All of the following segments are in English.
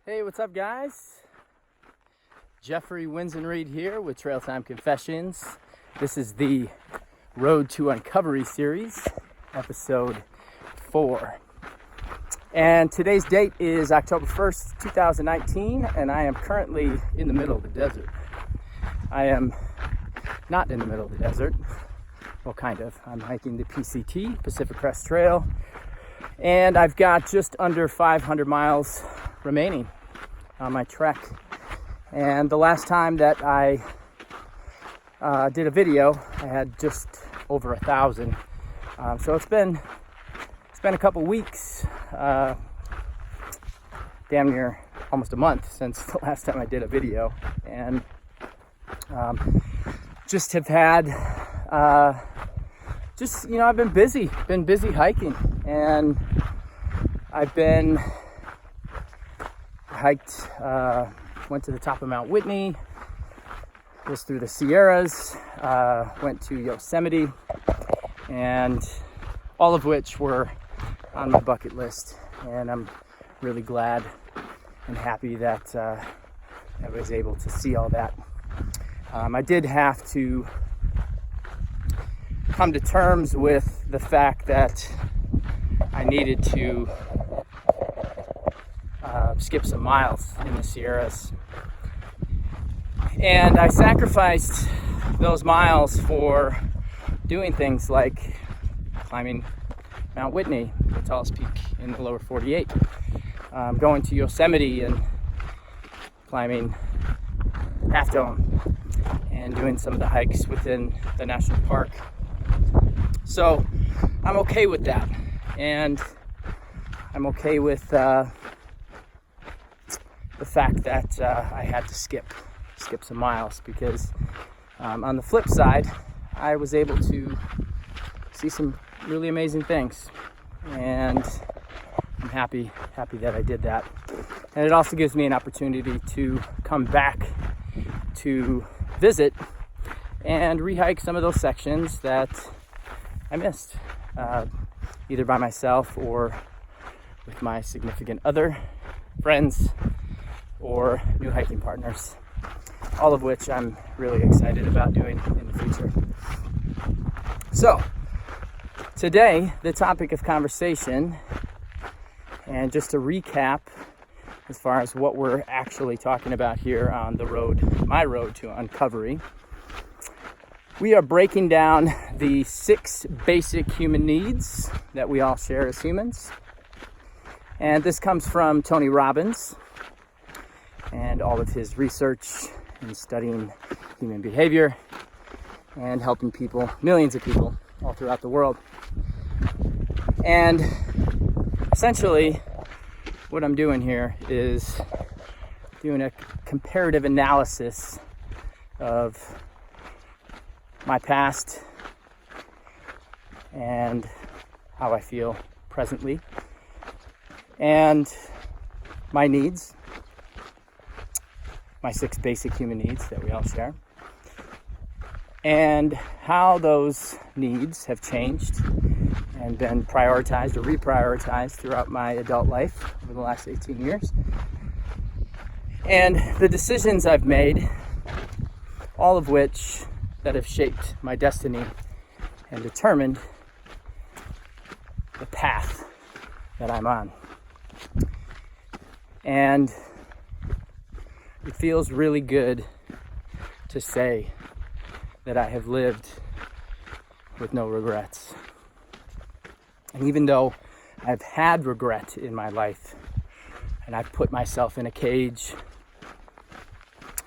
Hey, what's up, guys? Jeffrey Winzenried here with Trailtime Confessions. This is the Road to Uncovery series, episode 4. And today's date is October 1st, 2019, and I am currently in the middle of the desert. I am not in the middle of the desert. Well, kind of. I'm hiking the pacificcresttrail, and I've got just under 500 miles remaining on my trek. And the last time that I did a video, I had just over 1,000. So it's been a couple weeks, damn near almost a month since the last time I did a video, and just have had I've been busy hiking, and I've been hiked, went to the top of Mount Whitney, was through the Sierras, went to Yosemite, and all of which were on my bucket list. And I'm really glad and happy that I was able to see all that. I did have to come to terms with the fact that I needed to skip some miles in the Sierras, and I sacrificed those miles for doing things like climbing Mount Whitney, the tallest peak in the lower 48, going to Yosemite and climbing Half Dome, and doing some of the hikes within the national park. So I'm okay with that, and I'm okay with the fact that I had to skip some miles, because on the flip side, I was able to see some really amazing things, and I'm happy that I did that. And it also gives me an opportunity to come back to visit and rehike some of those sections that I missed, either by myself or with my significant other, friends, or new hiking partners, all of which I'm really excited about doing in the future. So today, the topic of conversation, and just to recap as far as what we're actually talking about here on the road, my road to Uncovery, we are breaking down the 6 basic human needs that we all share as humans. And this comes from Tony Robbins and all of his research in studying human behavior and helping people, millions of people all throughout the world. And essentially what I'm doing here is doing a comparative analysis of my past and how I feel presently, and my needs, my 6 basic human needs that we all share, and how those needs have changed and been prioritized or reprioritized throughout my adult life over the last 18 years, and the decisions I've made, all of which that have shaped my destiny and determined the path that I'm on. And it feels really good to say that I have lived with no regrets. And even though I've had regret in my life, and I've put myself in a cage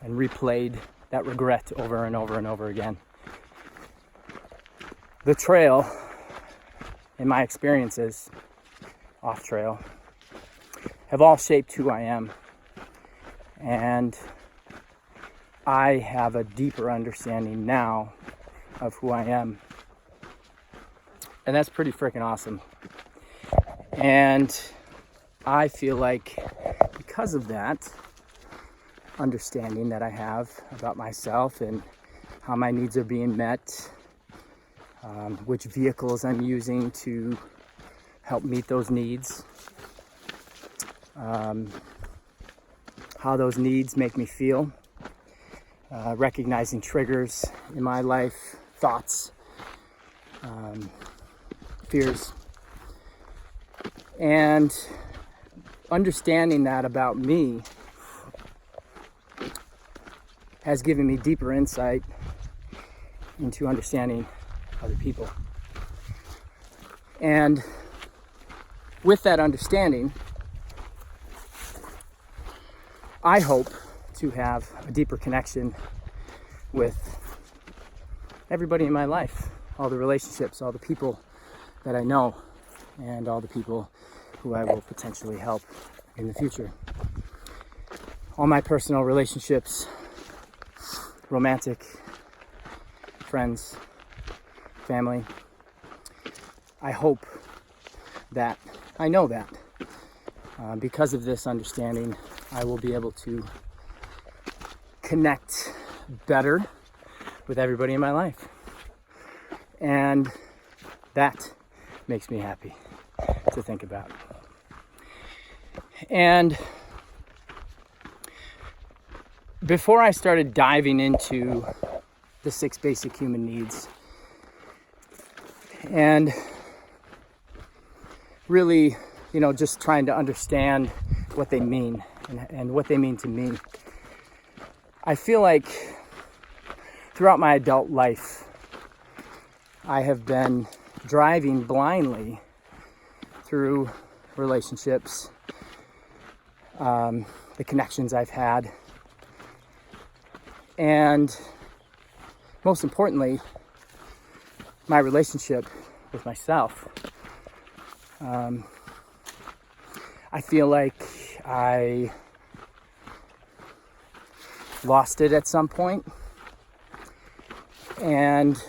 and replayed that regret over and over and over again, the trail, in my experiences off trail, have all shaped who I am. And I have a deeper understanding now of who I am. And that's pretty freaking awesome. And I feel like because of that understanding that I have about myself and how my needs are being met, which vehicles I'm using to help meet those needs, how those needs make me feel, recognizing triggers in my life, thoughts, fears, and understanding that about me has given me deeper insight into understanding other people. And with that understanding, I hope to have a deeper connection with everybody in my life, all the relationships, all the people that I know, and all the people who I will potentially help in the future. All my personal relationships, romantic, friends, family. I hope that, I know that because of this understanding, I will be able to connect better with everybody in my life. And that makes me happy to think about. And before I started diving into the 6 basic human needs and really, just trying to understand what they mean and what they mean to me, I feel like throughout my adult life, I have been driving blindly through relationships, the connections I've had, and most importantly, my relationship with myself. I feel like I lost it at some point, and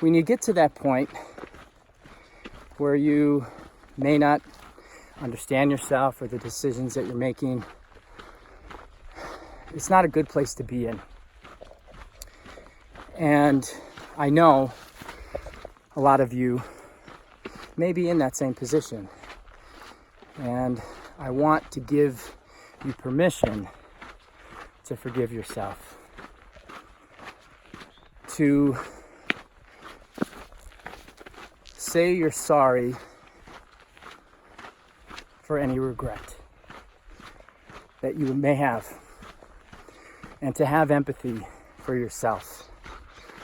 when you get to that point where you may not understand yourself or the decisions that you're making, it's not a good place to be in. And I know a lot of you may be in that same position, and I want to give you permission to forgive yourself, to say you're sorry for any regret that you may have, and to have empathy for yourself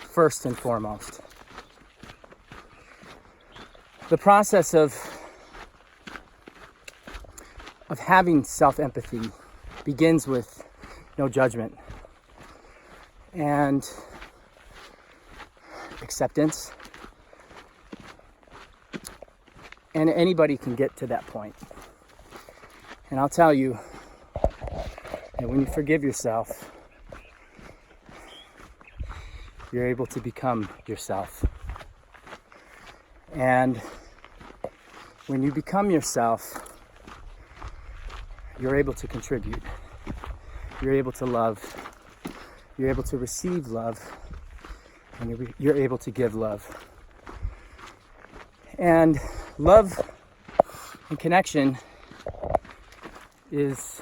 first and foremost. The process of having self-empathy begins with no judgment and acceptance. And anybody can get to that point. And I'll tell you, that when you forgive yourself, you're able to become yourself. And when you become yourself, you're able to contribute. You're able to love. You're able to receive love. And you're able to give love. And love and connection is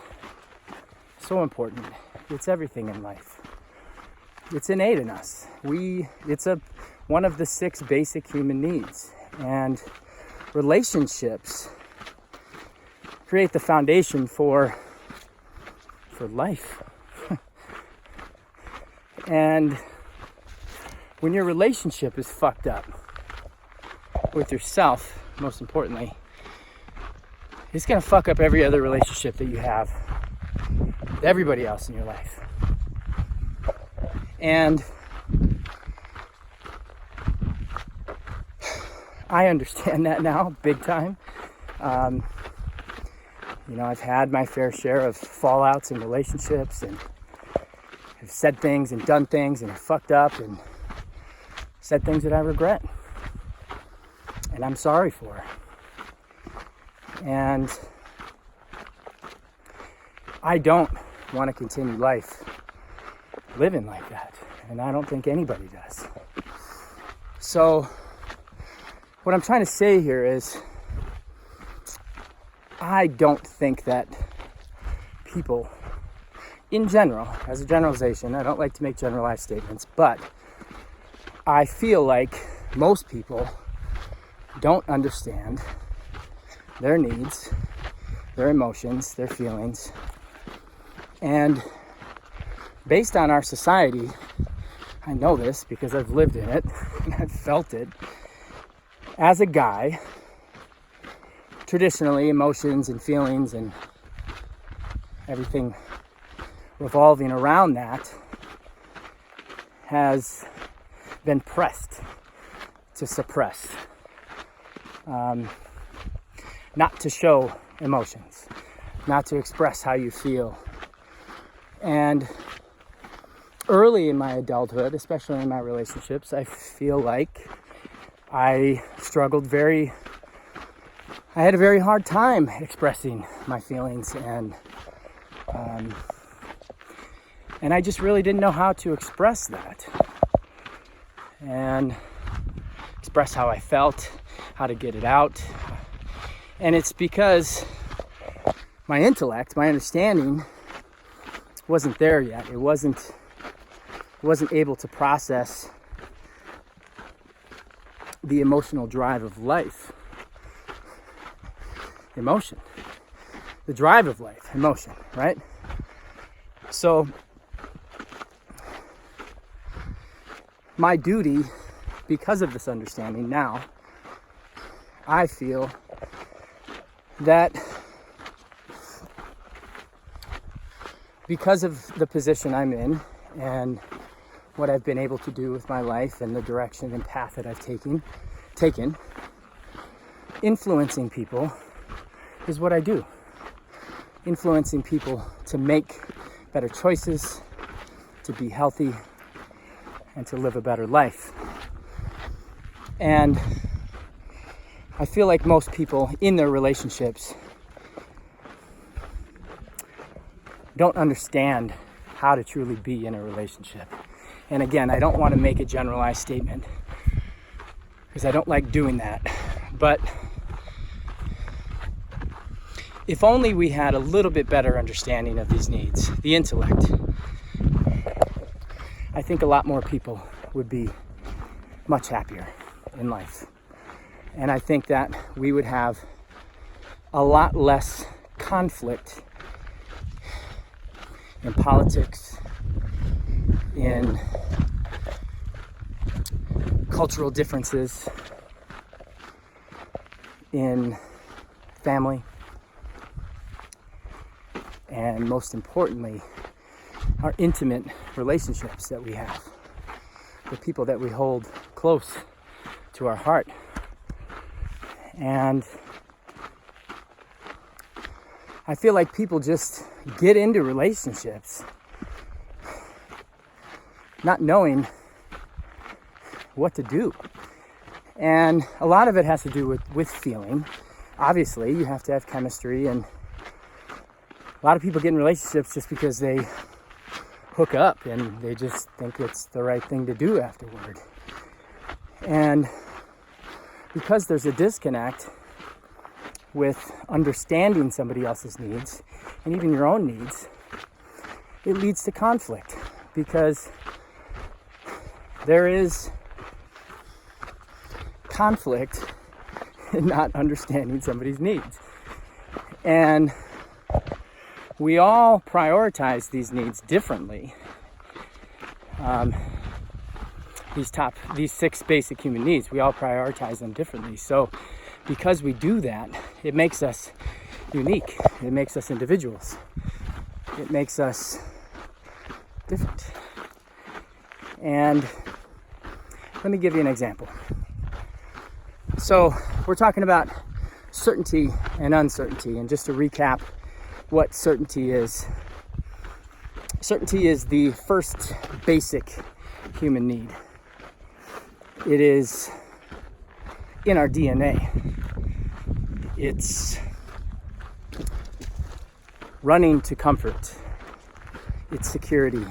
so important. It's everything in life. It's innate in us. It's one of the 6 basic human needs. And relationships create the foundation for life. And when your relationship is fucked up with yourself, most importantly, it's gonna fuck up every other relationship that you have with everybody else in your life. And I understand that now, big time. I've had my fair share of fallouts in relationships, and have said things and done things and have fucked up and said things that I regret. And I'm sorry for. And I don't want to continue life living like that. And I don't think anybody does. So what I'm trying to say here is, I don't think that people in general, as a generalization, I don't like to make generalized statements, but I feel like most people don't understand their needs, their emotions, their feelings. And based on our society, I know this because I've lived in it and I've felt it. As a guy, traditionally, emotions and feelings and everything revolving around that has been pressed to suppress, not to show emotions, not to express how you feel. And early in my adulthood, especially in my relationships, I feel like I had a very hard time expressing my feelings, and I just really didn't know how to express that and express how I felt, how to get it out. And it's because my intellect, my understanding wasn't there yet. It wasn't able to process the emotional drive of life. Emotion. The drive of life. Emotion, right? So my duty, because of this understanding now, I feel that because of the position I'm in and what I've been able to do with my life and the direction and path that I've taken, influencing people is what I do. Influencing people to make better choices, to be healthy, and to live a better life. And I feel like most people in their relationships don't understand how to truly be in a relationship. And again, I don't want to make a generalized statement because I don't like doing that. But if only we had a little bit better understanding of these needs, the intellect, I think a lot more people would be much happier in life. And I think that we would have a lot less conflict in politics, in cultural differences, in family, and most importantly, our intimate relationships that we have, the people that we hold close to our heart. And I feel like people just get into relationships not knowing what to do. And a lot of it has to do with feeling. Obviously, you have to have chemistry, and a lot of people get in relationships just because they hook up and they just think it's the right thing to do afterward. And because there's a disconnect with understanding somebody else's needs and even your own needs, it leads to conflict, because there is conflict in not understanding somebody's needs. And we all prioritize these needs differently. These 6 basic human needs, we all prioritize them differently. So because we do that, it makes us unique. It makes us individuals. It makes us different. And let me give you an example. So we're talking about certainty and uncertainty. And just to recap what certainty is. Certainty is the first basic human need. It is in our DNA. It's running to comfort. It's security.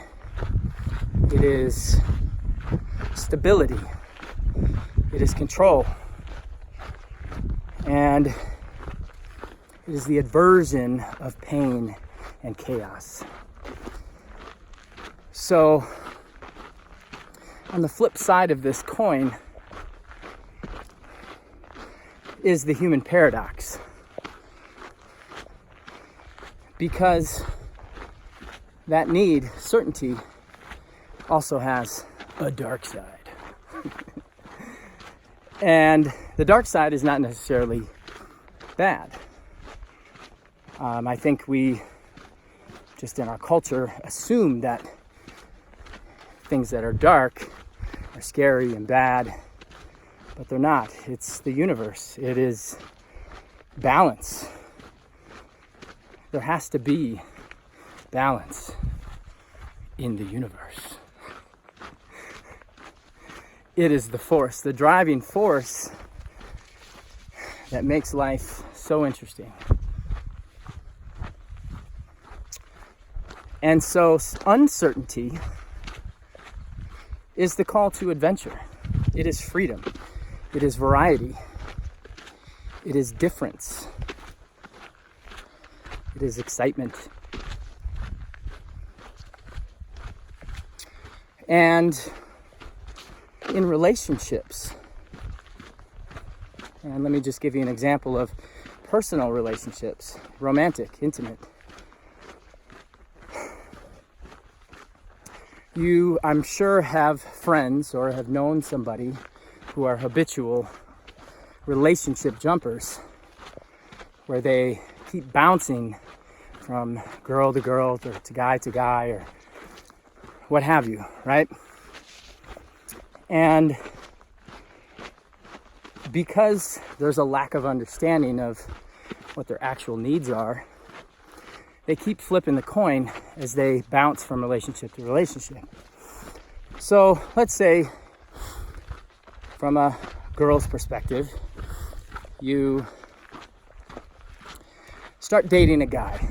It is stability. It is control. And it is the aversion of pain and chaos. So on the flip side of this coin is the human paradox. Because that need, certainty, also has a dark side. And the dark side is not necessarily bad. I think we, just in our culture, assume that things that are dark are scary and bad, but they're not. It's the universe. It is balance. There has to be balance in the universe. It is the force, the driving force that makes life so interesting. And so uncertainty is the call to adventure. It is freedom. It is variety. It is difference. It is excitement. And in relationships, and let me just give you an example of personal relationships, romantic, intimate. You, I'm sure, have friends or have known somebody who are habitual relationship jumpers, where they keep bouncing from girl to girl or to guy or what have you, right? And because there's a lack of understanding of what their actual needs are, they keep flipping the coin as they bounce from relationship to relationship. So let's say, from a girl's perspective, you start dating a guy.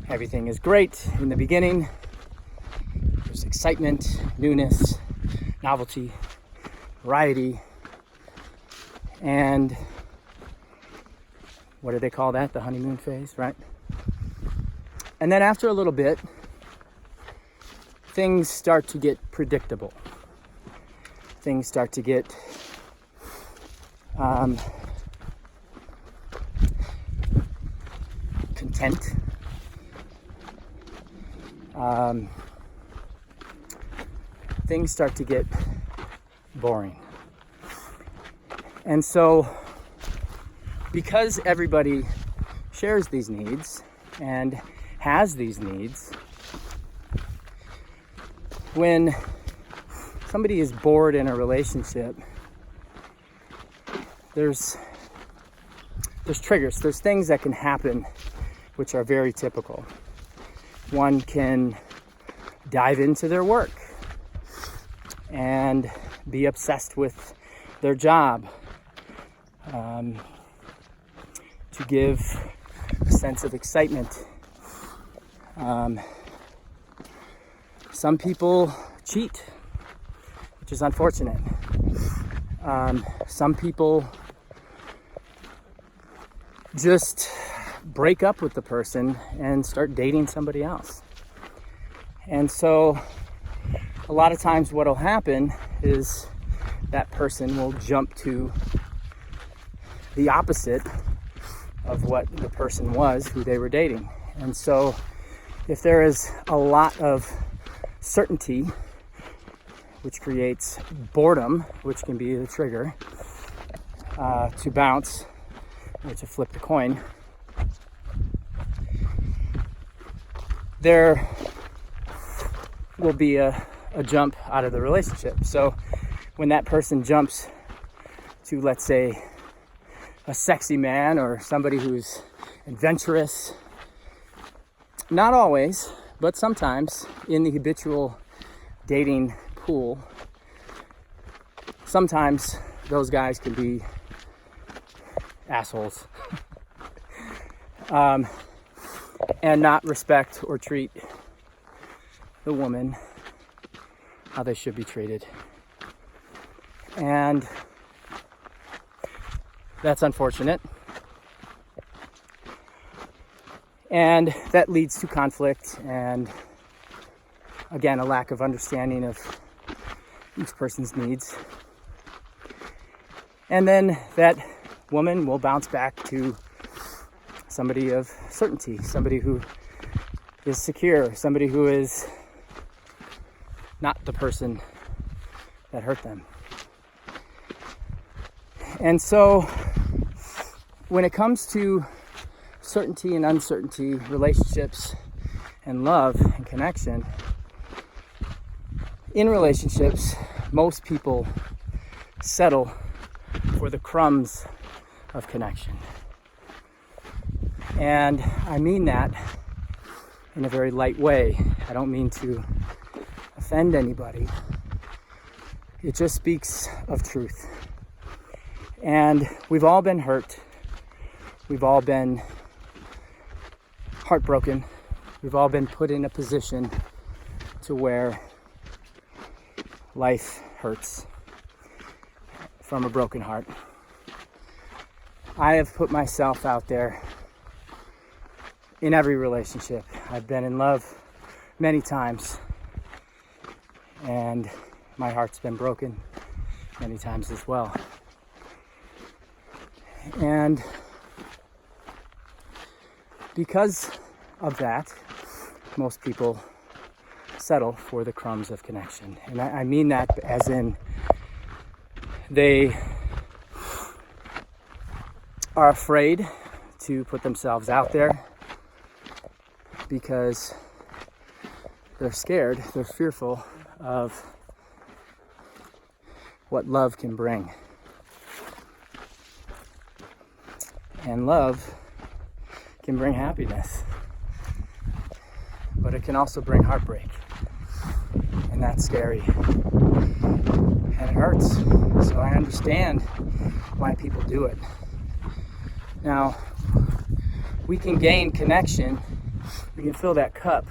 Everything is great in the beginning. There's excitement, newness, novelty, variety, and what do they call that? The honeymoon phase, right? And then after a little bit, things start to get predictable. Things start to get content. Things start to get boring. And so, because everybody shares these needs and has these needs, when somebody is bored in a relationship, there's triggers, there's things that can happen which are very typical. One can dive into their work and be obsessed with their job, to give a sense of excitement. Some people cheat, which is unfortunate. Some people just break up with the person and start dating somebody else. And so a lot of times what will happen is that person will jump to the opposite of what the person was who they were dating. And so if there is a lot of certainty, which creates boredom, which can be the trigger to bounce or to flip the coin, there will be a jump out of the relationship. So when that person jumps to, let's say, a sexy man or somebody who's adventurous, not always, but sometimes in the habitual dating pool, sometimes those guys can be assholes and not respect or treat the woman how they should be treated. And that's unfortunate. And that leads to conflict and, again, a lack of understanding of each person's needs. And then that woman will bounce back to somebody of certainty, somebody who is secure, somebody who is not the person that hurt them. And so when it comes to certainty and uncertainty, relationships and love and connection, in relationships, most people settle for the crumbs of connection. And I mean that in a very light way. I don't mean to offend anybody. It just speaks of truth. And we've all been hurt. We've all been heartbroken. We've all been put in a position to where life hurts from a broken heart. I have put myself out there in every relationship. I've been in love many times, and my heart's been broken many times as well. And because of that, most people settle for the crumbs of connection. And I mean that as in they are afraid to put themselves out there because they're scared, they're fearful of what love can bring. And love can bring happiness, but it can also bring heartbreak, and that's scary, and it hurts. So I understand why people do it. Now, we can gain connection, we can fill that cup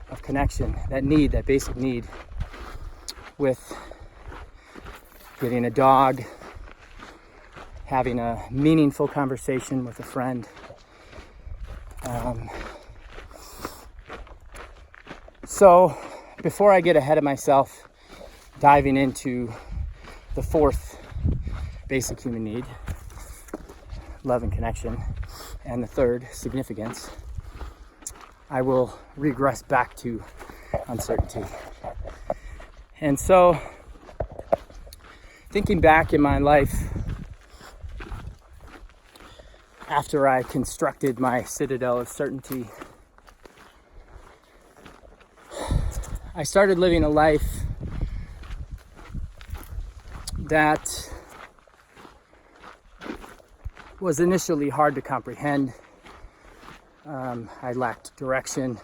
of connection, that need, that basic need, with getting a dog, having a meaningful conversation with a friend. So before I get ahead of myself, diving into the fourth basic human need, love and connection, and the third, significance, I will regress back to uncertainty. And so, thinking back in my life, after I constructed my citadel of certainty, I started living a life that was initially hard to comprehend. I lacked direction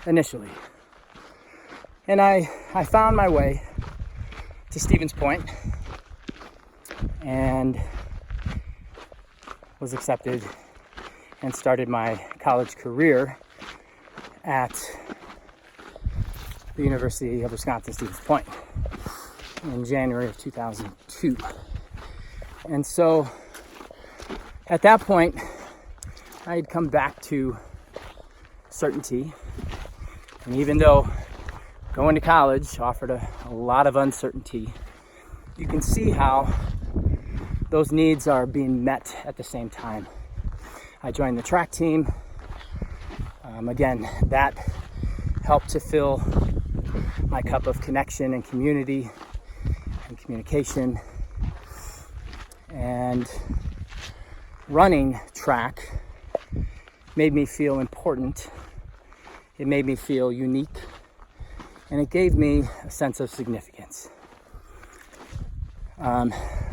initially. And I found my way to Stevens Point and was accepted and started my college career at the University of Wisconsin Stevens Point in January of 2002. And so at that point, I had come back to certainty. And even though going to college offered a lot of uncertainty, you can see how those needs are being met at the same time. I joined the track team. Again, that helped to fill my cup of connection and community and communication. And running track made me feel important. It made me feel unique. And it gave me a sense of significance.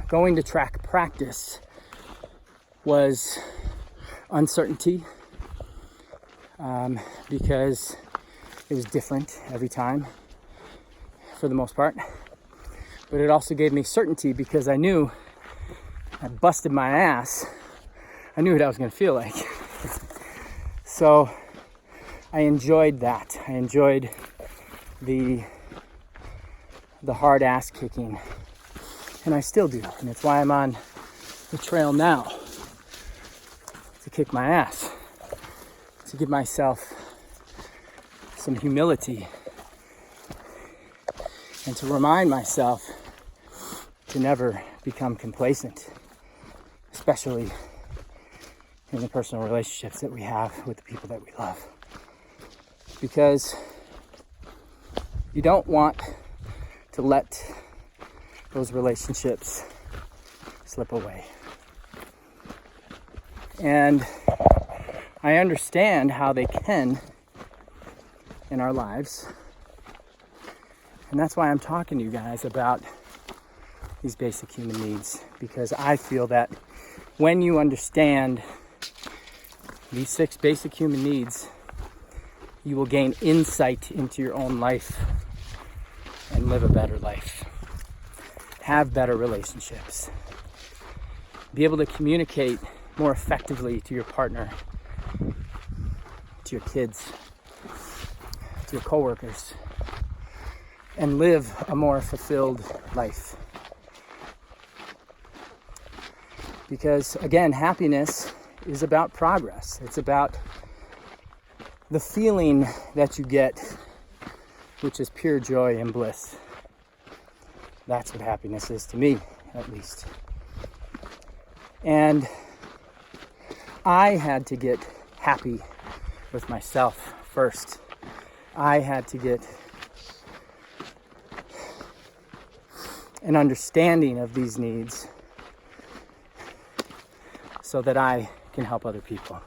Going to track practice was uncertainty because it was different every time for the most part. But it also gave me certainty because I knew I busted my ass. I knew what I was going to feel like. So I enjoyed that. I enjoyed the hard ass kicking. And I still do. And it's why I'm on the trail now, to kick my ass. to give myself some humility and to remind myself to never become complacent, especially in the personal relationships that we have with the people that we love. Because you don't want to let those relationships slip away. And I understand how they can in our lives. And that's why I'm talking to you guys about these basic human needs, because I feel that when you understand these 6 basic human needs, you will gain insight into your own life and live a better life, have better relationships, be able to communicate more effectively to your partner, to your kids, to your coworkers, and live a more fulfilled life. Because again, happiness is about progress. It's about the feeling that you get, which is pure joy and bliss. That's what happiness is to me, at least. And I had to get happy with myself first. I had to get an understanding of these needs so that I can help other people.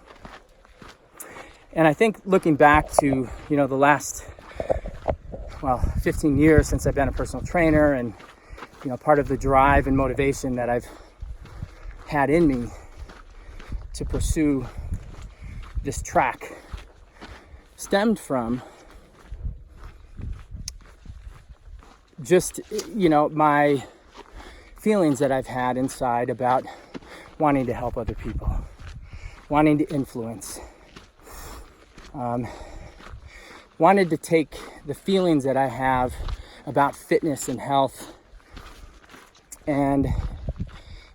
And I think looking back to, the last, 15 years since I've been a personal trainer, and, part of the drive and motivation that I've had in me to pursue this track stemmed from just, my feelings that I've had inside about wanting to help other people, wanting to influence, wanted to take the feelings that I have about fitness and health and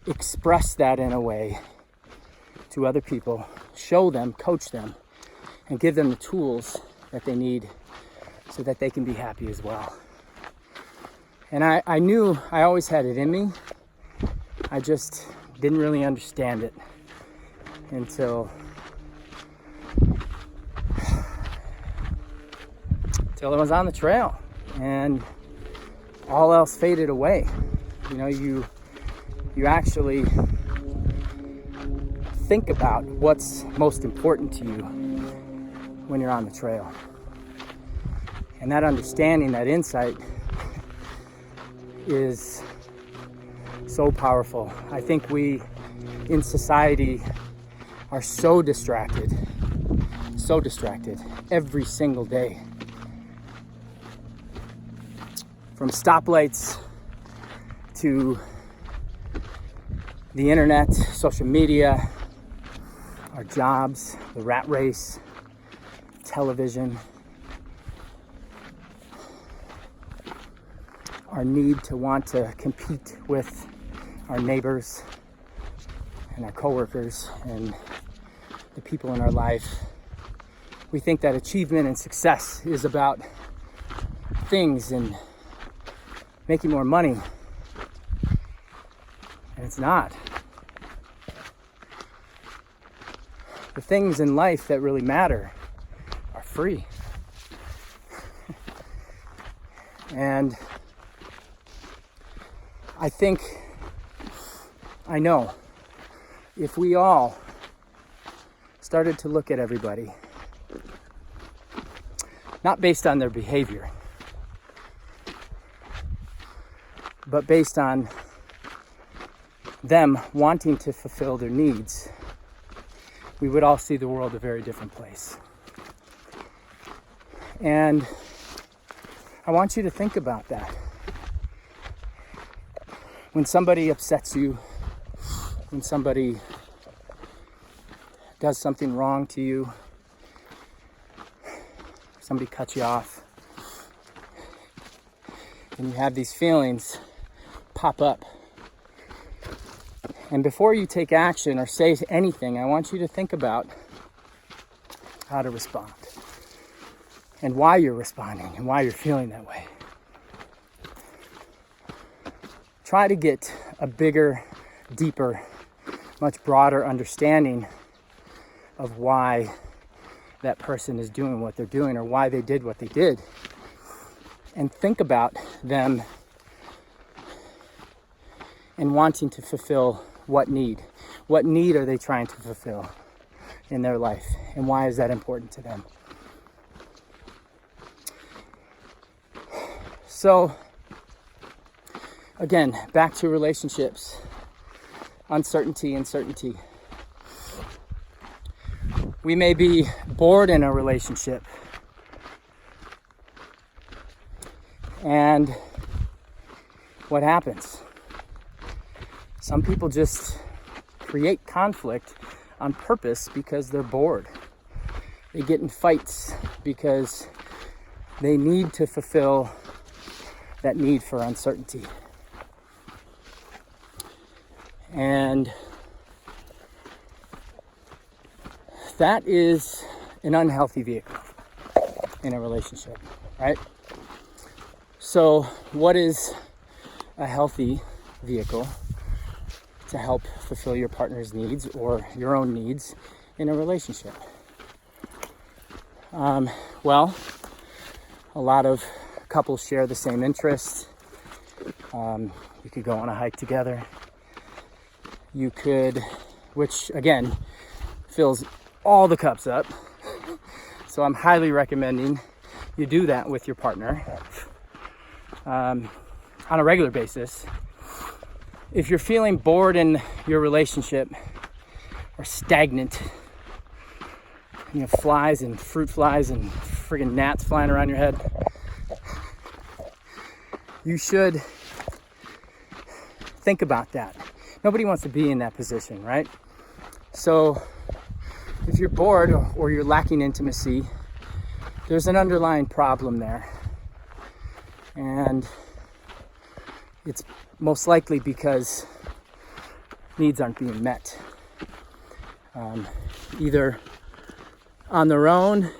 express that in a way to other people, show them, coach them, and give them the tools that they need so that they can be happy as well. And I knew I always had it in me. I just didn't really understand it until I was on the trail and all else faded away. You actually think about what's most important to you when you're on the trail. And that understanding, that insight is so powerful. I think we in society are so distracted every single day. From stoplights to the internet, social media, our jobs, the rat race, television, our need to want to compete with our neighbors and our coworkers and the people in our life. We think that achievement and success is about things and making more money, and it's not. The things in life that really matter are free. And I know if we all started to look at everybody, not based on their behavior, but based on them wanting to fulfill their needs, we would all see the world a very different place. And I want you to think about that. When somebody upsets you, when somebody does something wrong to you, somebody cuts you off, and you have these feelings pop up. And before you take action or say anything, I want you to think about how to respond and why you're responding and why you're feeling that way. Try to get a bigger, deeper, much broader understanding of why that person is doing what they're doing or why they did what they did. And think about them and wanting to fulfill what need. What need are they trying to fulfill in their life? And why is that important to them? So, again, back to relationships. Uncertainty and certainty. We may be bored in a relationship. And what happens? Some people just create conflict on purpose because they're bored. They get in fights because they need to fulfill that need for uncertainty. And that is an unhealthy vehicle in a relationship, right? So what is a healthy vehicle to help fulfill your partner's needs or your own needs in a relationship? Well, a lot of couples share the same interests. You could go on a hike together. You could, which again, fills all the cups up. So I'm highly recommending you do that with your partner on a regular basis. If you're feeling bored in your relationship or stagnant, you have flies and fruit flies and friggin' gnats flying around your head, you should think about that. Nobody wants to be in that position, right? So if you're bored or you're lacking intimacy, there's an underlying problem there. And it's most likely because needs aren't being met. Either on their own,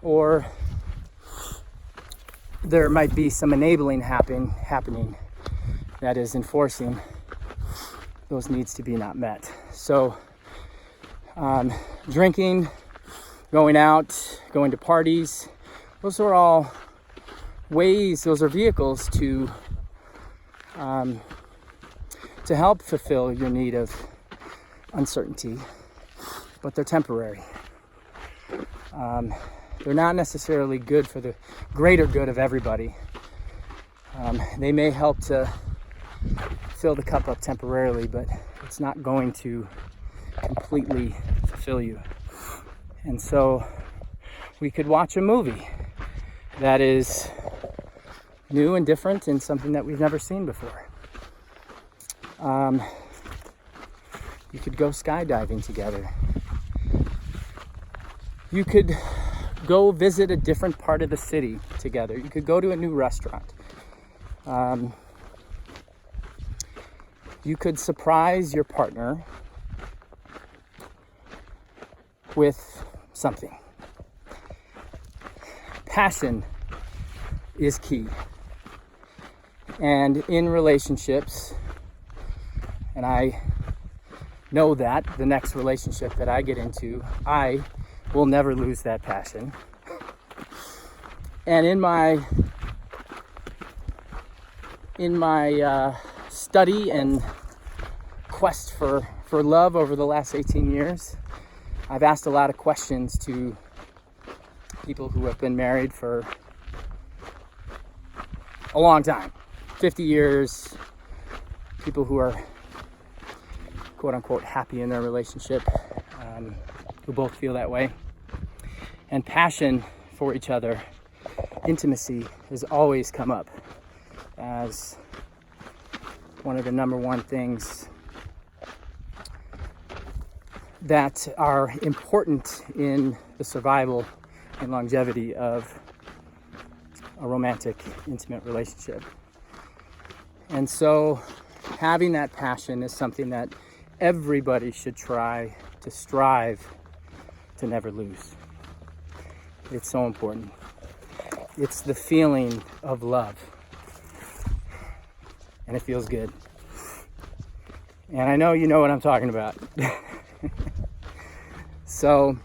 or there might be some enabling happening that is enforcing those needs to be not met. So drinking, going out, going to parties, those are all ways, those are vehicles to help fulfill your need of uncertainty, but they're temporary. They're not necessarily good for the greater good of everybody. They may help to fill the cup up temporarily, but it's not going to completely fulfill you. And so we could watch a movie that is new and different and something that we've never seen before. You could go skydiving together. You could go visit a different part of the city together. You could go to a new restaurant. You could surprise your partner with something. Passion is key. And in relationships, and I know that the next relationship that I get into, I will never lose that passion. And in my study and quest for love over the last 18 years, I've asked a lot of questions to people who have been married for a long time, 50 years, people who are quote unquote happy in their relationship, who both feel that way. And passion for each other, intimacy, has always come up as one of the number one things that are important in the survival and longevity of a romantic, intimate relationship. And so having that passion is something that everybody should try to strive to never lose. It's so important. It's the feeling of love. And it feels good. And I know you know what I'm talking about. So,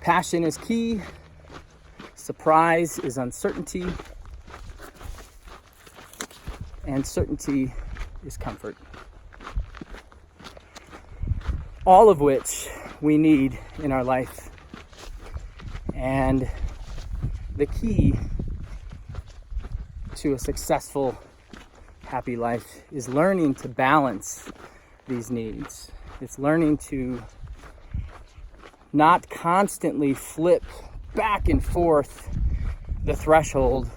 passion is key. Surprise is uncertainty. And certainty is comfort. All of which we need in our life. And the key to a successful, happy life is learning to balance these needs. It's learning to not constantly flip back and forth the threshold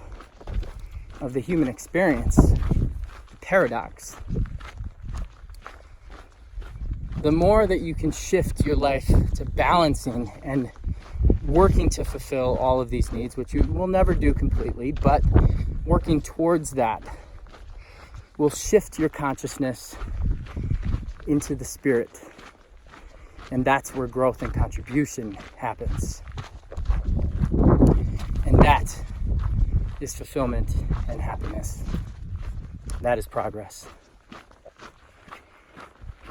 of the human experience, the paradox. The more that you can shift your life to balancing and working to fulfill all of these needs, which you will never do completely, but working towards that will shift your consciousness into the spirit. And that's where growth and contribution happens. And that is fulfillment and happiness. That is progress.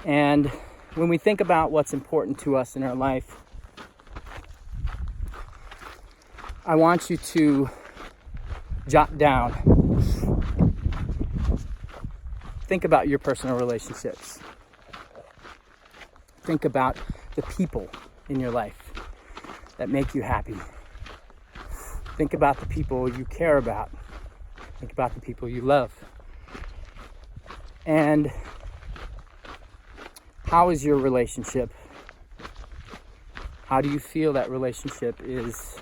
And when we think about what's important to us in our life, I want you to jot down. Think about your personal relationships. Think about the people in your life that make you happy. Think about the people you care about. Think about the people you love. And how is your relationship? How do you feel that relationship is?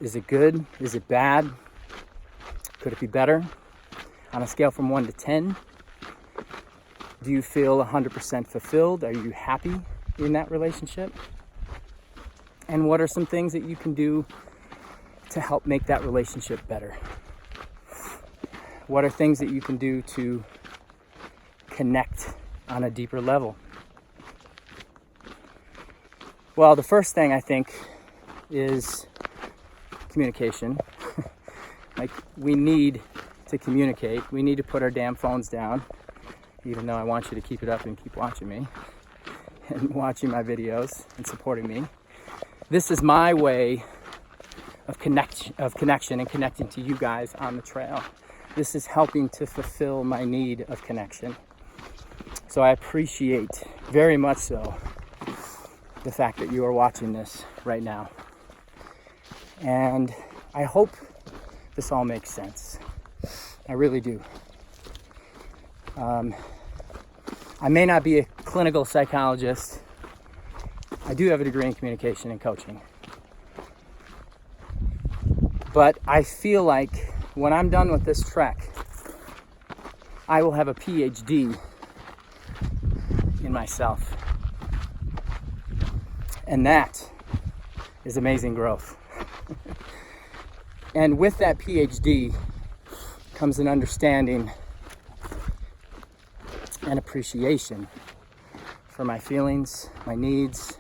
Is it good? Is it bad? Could it be better? On a scale from 1 to 10, do you feel 100% fulfilled? Are you happy in that relationship? And what are some things that you can do to help make that relationship better? What are things that you can do to connect on a deeper level? Well, the first thing I think is communication. Like, we need to communicate. We need to put our damn phones down, even though I want you to keep it up and keep watching me and watching my videos and supporting me. This is my way of connection and connecting to you guys on the trail. This is helping to fulfill my need of connection. So I appreciate very much so the fact that you are watching this right now. And I hope this all makes sense. I really do. I may not be a clinical psychologist. I do have a degree in communication and coaching. But I feel like when I'm done with this trek, I will have a PhD in myself. And that is amazing growth. And with that PhD comes an understanding and appreciation for my feelings, my needs,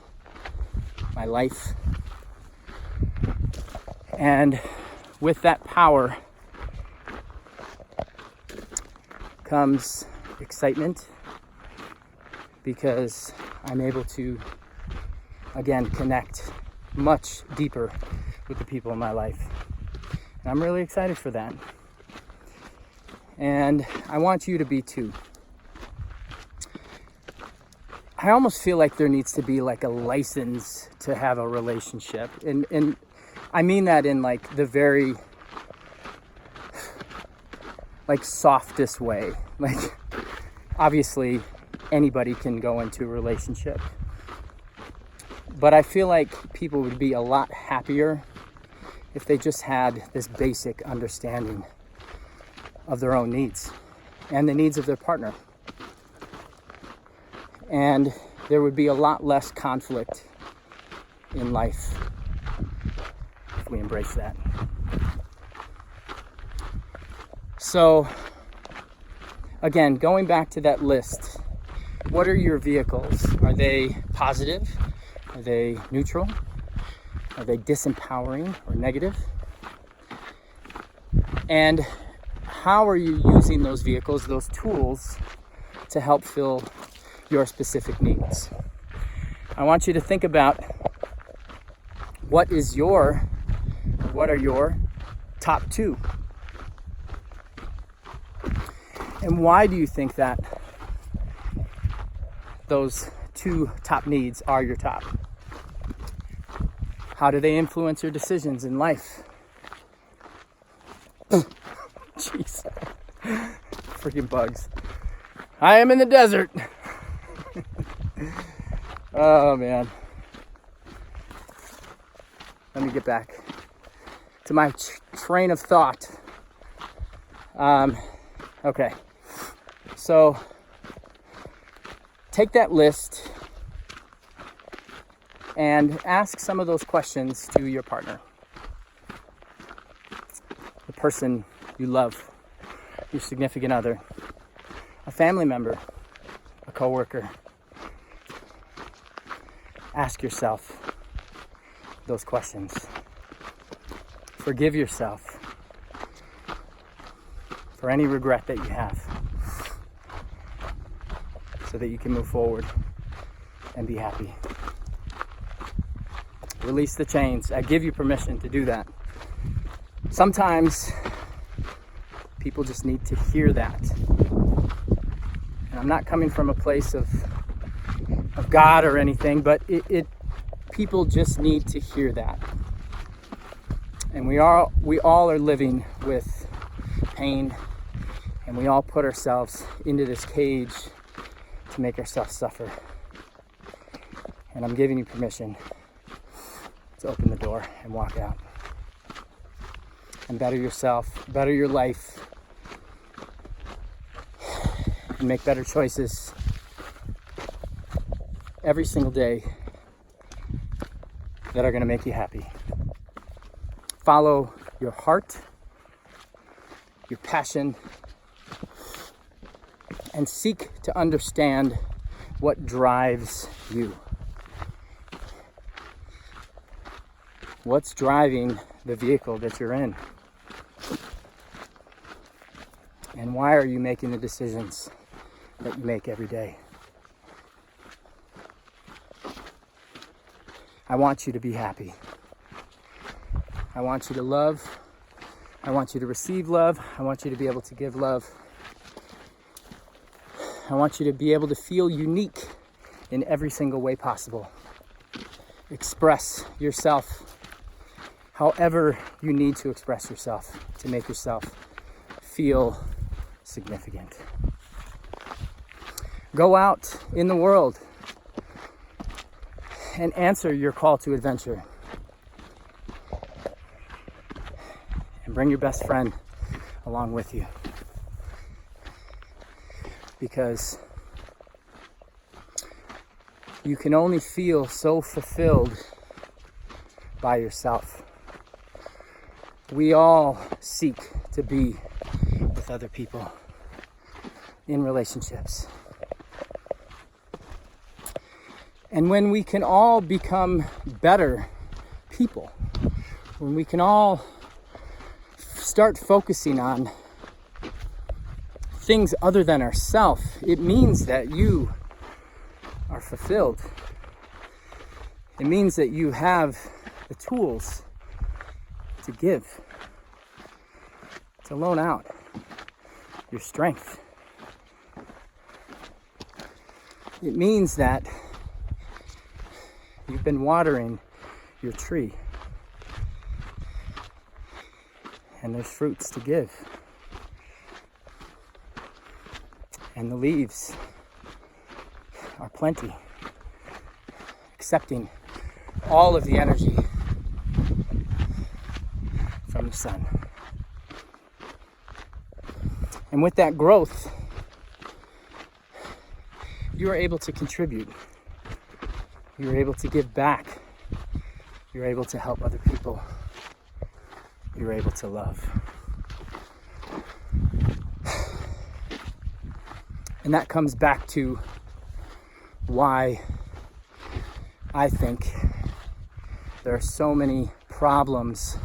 my life. And with that power comes excitement, because I'm able to, again, connect much deeper with the people in my life. And I'm really excited for that. And I want you to be too. I almost feel like there needs to be like a license to have a relationship. And I mean that in like the very like softest way. Like, obviously anybody can go into a relationship, but I feel like people would be a lot happier if they just had this basic understanding of their own needs and the needs of their partner. And there would be a lot less conflict in life if we embrace that. So, again, going back to that list, What are your vehicles? Are they positive? Are they neutral? Are they disempowering or negative? And how are you using those vehicles, those tools, to help fill your specific needs? I want you to think about what are your top two? And why do you think that those two top needs are your top? How do they influence your decisions in life? Jeez. Freaking bugs. I am in the desert. Oh man. Let me get back to my train of thought. Okay. So take that list and ask some of those questions to your partner, the person you love, your significant other, a family member, a coworker. Ask yourself those questions. Forgive yourself for any regret that you have, so that you can move forward and be happy. Release the chains. I give you permission to do that. Sometimes people just need to hear that. And I'm not coming from a place of God or anything, but people just need to hear that. And we all are living with pain, and we all put ourselves into this cage to make ourselves suffer. And I'm giving you permission to open the door and walk out and better yourself, better your life, and make better choices every single day that are going to make you happy. Follow your heart, your passion, and seek to understand what drives you. What's driving the vehicle that you're in? And why are you making the decisions that you make every day? I want you to be happy. I want you to love. I want you to receive love. I want you to be able to give love. I want you to be able to feel unique in every single way possible. Express yourself however you need to express yourself to make yourself feel significant. Go out in the world and answer your call to adventure. And bring your best friend along with you. Because you can only feel so fulfilled by yourself. We all seek to be with other people in relationships. And when we can all become better people, when we can all start focusing on things other than ourselves, it means that you are fulfilled. It means that you have the tools to give, to loan out your strength. It means that you've been watering your tree, and there's fruits to give. And the leaves are plenty, accepting all of the energy from the sun. And with that growth, you are able to contribute. You're able to give back. You're able to help other people. You're able to love. And that comes back to why I think there are so many problems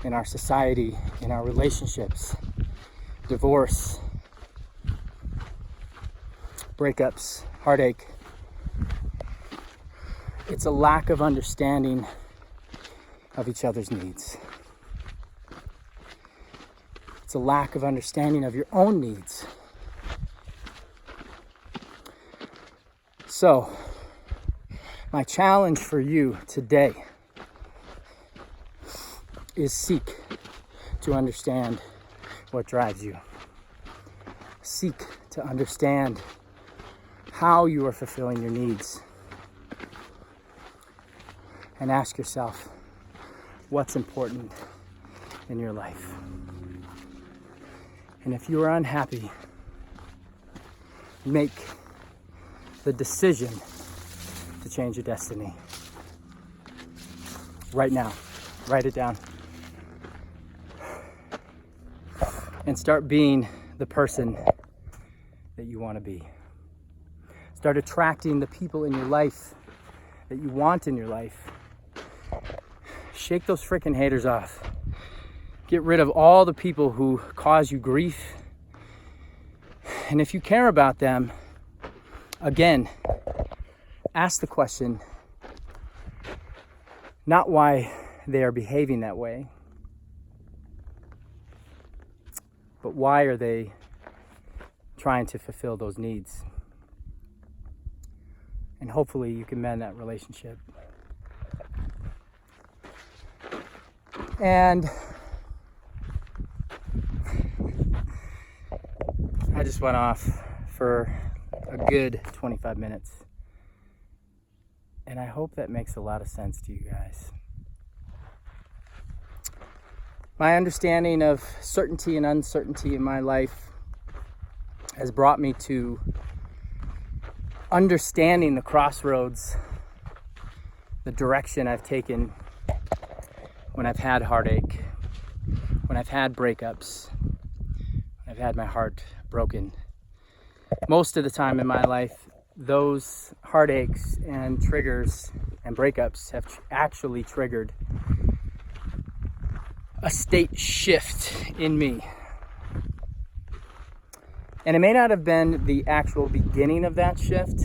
in our society, in our relationships, divorce, breakups, heartache. It's a lack of understanding of each other's needs. It's a lack of understanding of your own needs. So, my challenge for you today is seek to understand what drives you. Seek to understand how you are fulfilling your needs. And ask yourself, what's important in your life? And if you are unhappy, make the decision to change your destiny. Right now. Write it down. And start being the person that you want to be. Start attracting the people in your life that you want in your life. Shake those freaking haters off. Get rid of all the people who cause you grief. And if you care about them, again, ask the question, not why they are behaving that way, but why are they trying to fulfill those needs? And hopefully you can mend that relationship. And I just went off for a good 25 minutes. And I hope that makes a lot of sense to you guys. My understanding of certainty and uncertainty in my life has brought me to understanding the crossroads, the direction I've taken when I've had heartache, when I've had breakups, when I've had my heart broken. Most of the time in my life, those heartaches and triggers and breakups have actually triggered a state shift in me. And it may not have been the actual beginning of that shift,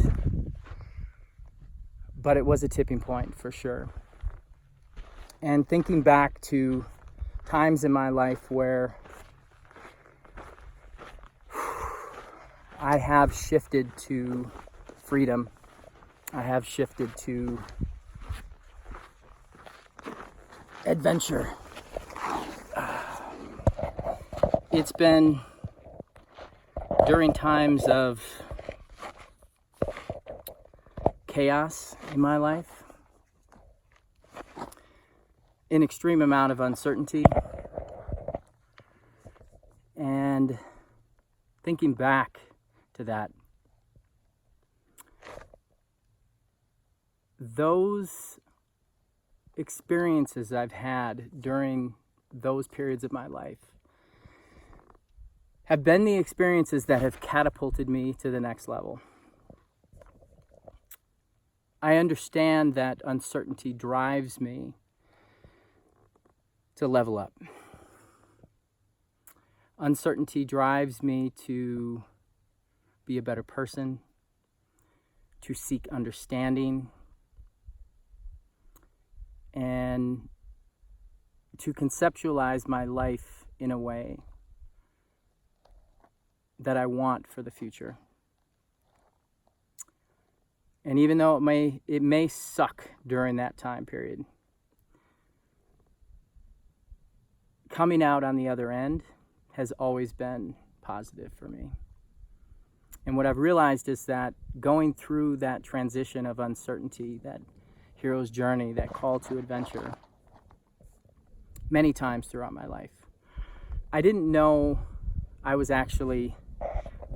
but it was a tipping point for sure. And thinking back to times in my life where I have shifted to freedom, I have shifted to adventure. It's been during times of chaos in my life, an extreme amount of uncertainty, and thinking back to that, those experiences I've had during those periods of my life have been the experiences that have catapulted me to the next level. I understand that uncertainty drives me to level up. Uncertainty drives me to be a better person, to seek understanding, and to conceptualize my life in a way that I want for the future. And even though it may suck during that time period, coming out on the other end has always been positive for me. And what I've realized is that going through that transition of uncertainty, that hero's journey, that call to adventure, many times throughout my life, I didn't know I was actually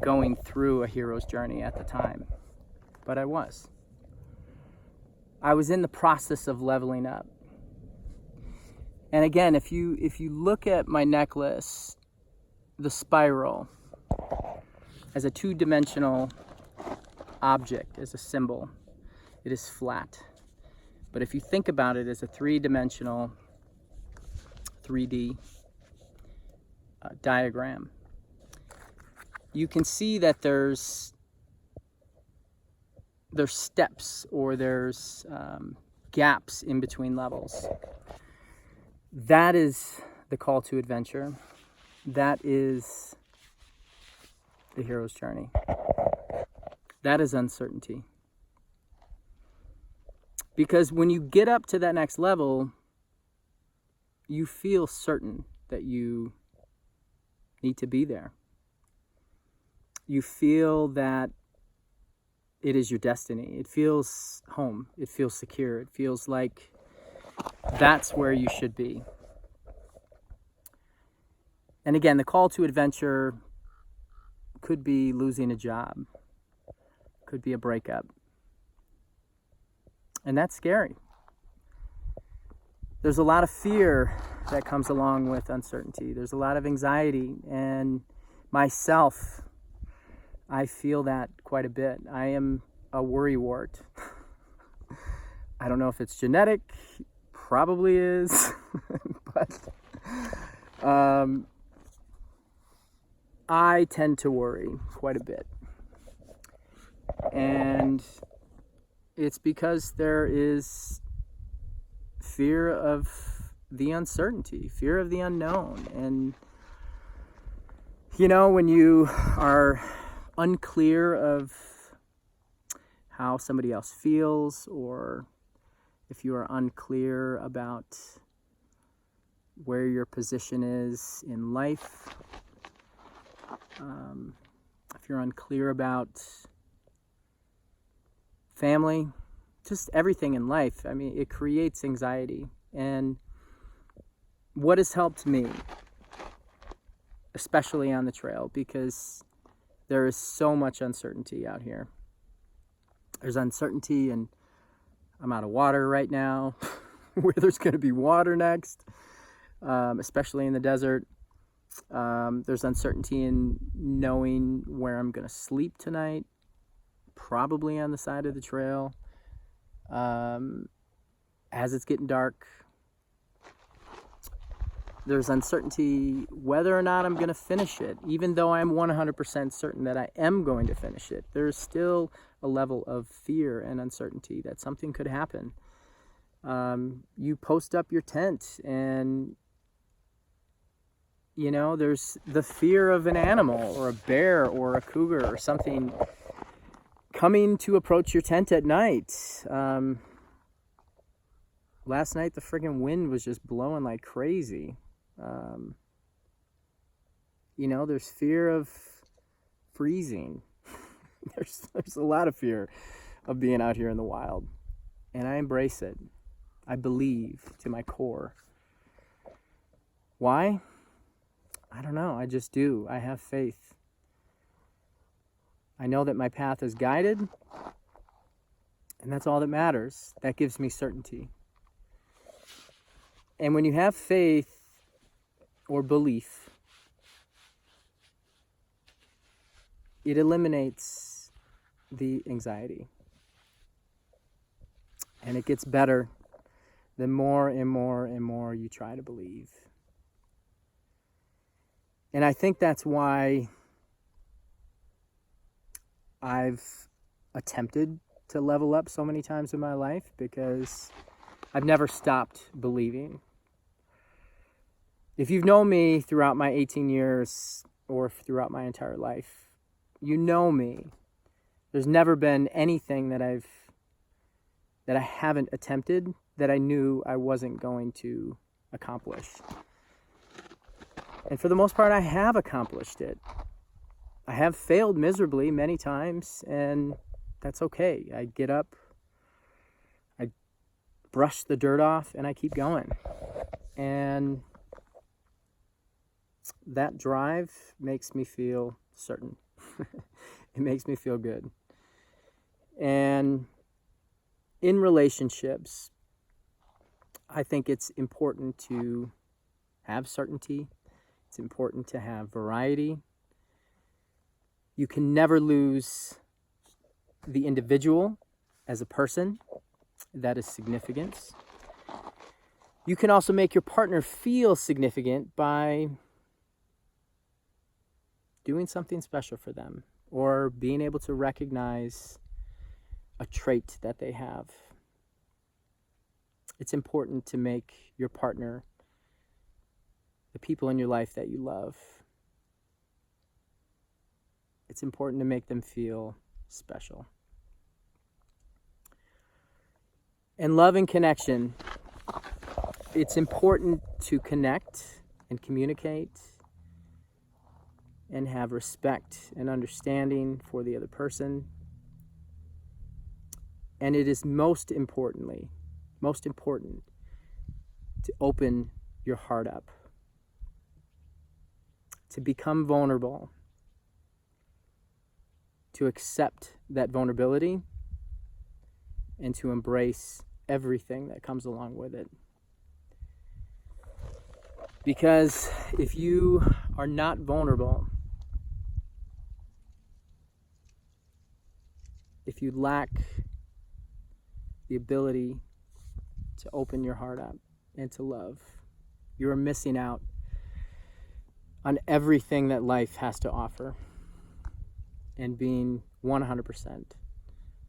going through a hero's journey at the time, but I was. I was in the process of leveling up. And again, if you look at my necklace, the spiral, as a two-dimensional object, as a symbol, it is flat. But if you think about it as a three-dimensional, 3D diagram, you can see that there's steps, or there's gaps in between levels. That is the call to adventure. That is the hero's journey. That is uncertainty. Because when you get up to that next level, you feel certain that you need to be there. You feel that it is your destiny. It feels home. It feels secure. It feels like that's where you should be. And again, the call to adventure could be losing a job, could be a breakup. And that's scary. There's a lot of fear that comes along with uncertainty. There's a lot of anxiety, and myself, I feel that quite a bit. I am a worrywart. I don't know if it's genetic, probably is, but I tend to worry quite a bit. And it's because there is fear of the uncertainty, fear of the unknown. And, you know, when you are unclear of how somebody else feels, or if you are unclear about where your position is in life, if you're unclear about family, just everything in life, I mean, it creates anxiety. And what has helped me, especially on the trail, because there is so much uncertainty out here. There's uncertainty, and I'm out of water right now, where there's going to be water next, especially in the desert. There's uncertainty in knowing where I'm going to sleep tonight, probably on the side of the trail. As it's getting dark, there's uncertainty whether or not I'm going to finish it. Even though I'm 100% certain that I am going to finish it, there's still a level of fear and uncertainty that something could happen. You post up your tent, and you know, there's the fear of an animal, or a bear, or a cougar, or something coming to approach your tent at night. Last night, the friggin' wind was just blowing like crazy. You know, there's fear of freezing. There's a lot of fear of being out here in the wild. And I embrace it. I believe to my core. Why? I don't know. I just do. I have faith. I know that my path is guided, and that's all that matters. That gives me certainty. And when you have faith or belief, it eliminates the anxiety. And it gets better the more and more and more you try to believe. And I think that's why I've attempted to level up so many times in my life, because I've never stopped believing. If you've known me throughout my 18 years or throughout my entire life, you know me. There's never been anything that I haven't attempted that I knew I wasn't going to accomplish. And for the most part, I have accomplished it. I have failed miserably many times, and that's okay. I get up, I brush the dirt off, and I keep going. And that drive makes me feel certain. It makes me feel good. And in relationships, I think it's important to have certainty. It's important to have variety. You can never lose the individual as a person. That is significance. You can also make your partner feel significant by doing something special for them, or being able to recognize a trait that they have. It's important to make your partner, the people in your life that you love, it's important to make them feel special. And love and connection, it's important to connect and communicate and have respect and understanding for the other person. And it is most important to open your heart up, to become vulnerable, to accept that vulnerability, and to embrace everything that comes along with it. Because if you are not vulnerable, if you lack the ability to open your heart up and to love, you are missing out on everything that life has to offer and being 100%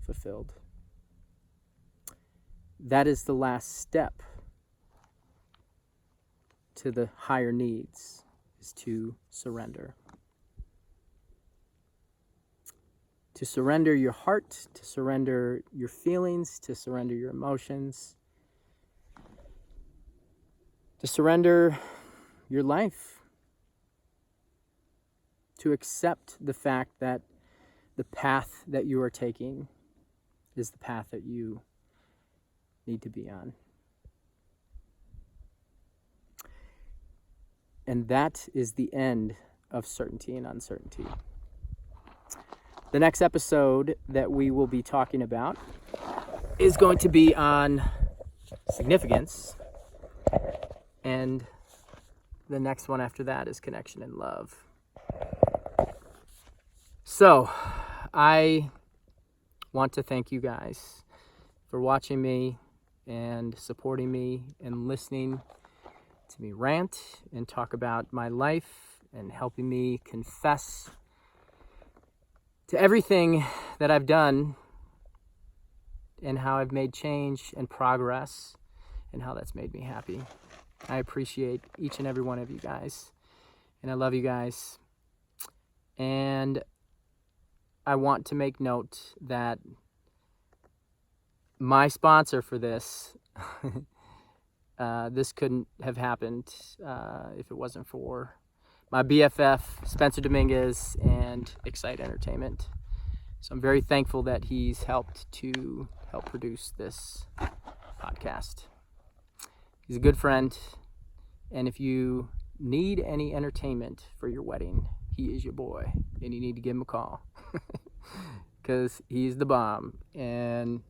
fulfilled. That is the last step to the higher needs, is to surrender. To surrender your heart, to surrender your feelings, to surrender your emotions, to surrender your life, to accept the fact that the path that you are taking is the path that you need to be on. And that is the end of certainty and uncertainty. The next episode that we will be talking about is going to be on significance, and the next one after that is connection and love. So, I want to thank you guys for watching me and supporting me and listening to me rant and talk about my life and helping me confess to everything that I've done and how I've made change and progress and how that's made me happy. I appreciate each and every one of you guys, and I love you guys. And I want to make note that my sponsor for this, this couldn't have happened if it wasn't for my BFF, Spencer Dominguez, and Excite Entertainment. So I'm very thankful that he's helped produce this podcast. He's a good friend, and if you need any entertainment for your wedding, he is your boy, and you need to give him a call because he's the bomb. And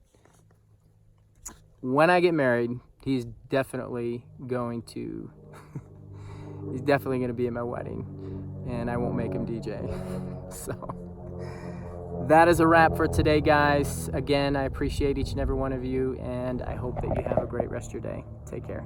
when I get married, he's definitely going to be at my wedding, and I won't make him DJ. So that is a wrap for today, guys. Again, I appreciate each and every one of you, and I hope that you have a great rest of your day. Take care.